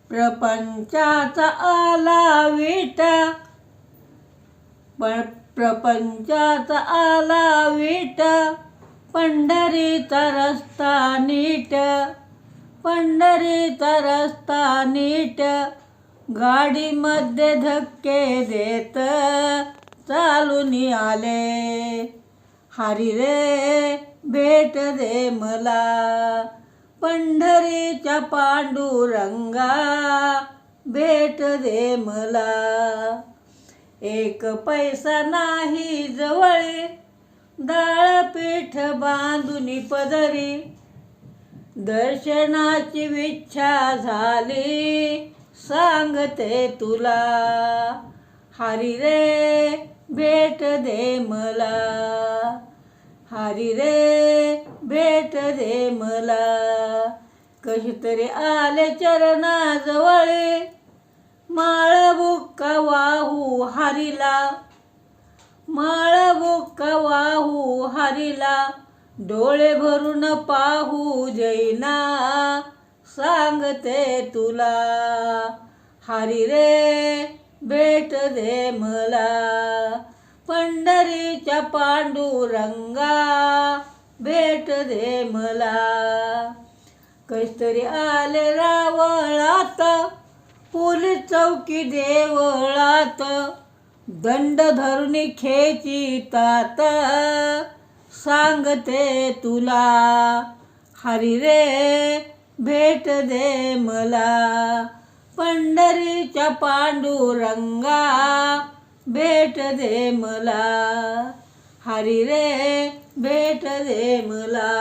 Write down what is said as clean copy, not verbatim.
प्रपंचाचा आला विटा, प्रपंचाचा आला विटा, पंढरीचा रस्ता नीट, पंढरीचा रस्ता नीट, गाडीमध्ये धक्के देत चालून आले. हरी रे भेट दे मला, पंढरीच्या पांडुरंगा भेट दे मला. एक पैसा नाही जवळ, डाळ पीठ बांधून पदरी, दर्शनाची इच्छा झाली सांगते तुला. हरी रे भेट दे मला, हरी रे भेट दे मला. कशी तरी आले चरणाजवळ, माळबुक्का वाहू हरीला, माळबुक्का वाहू हरीला, डोळे भरून पाहू जैना सांगते तुला. हरी रे भेट दे मला, पंढरीच्या पांडुरंगा भेट दे मला. कशीतरी आले रावळात, पोलीस चौकी देवळात, दंड धरून खेचितात सांगते तुला. हरी रे भेट दे मला, पंढरीच्या पांडुरंगा भेट दे मला. हरी रे भेट दे मला.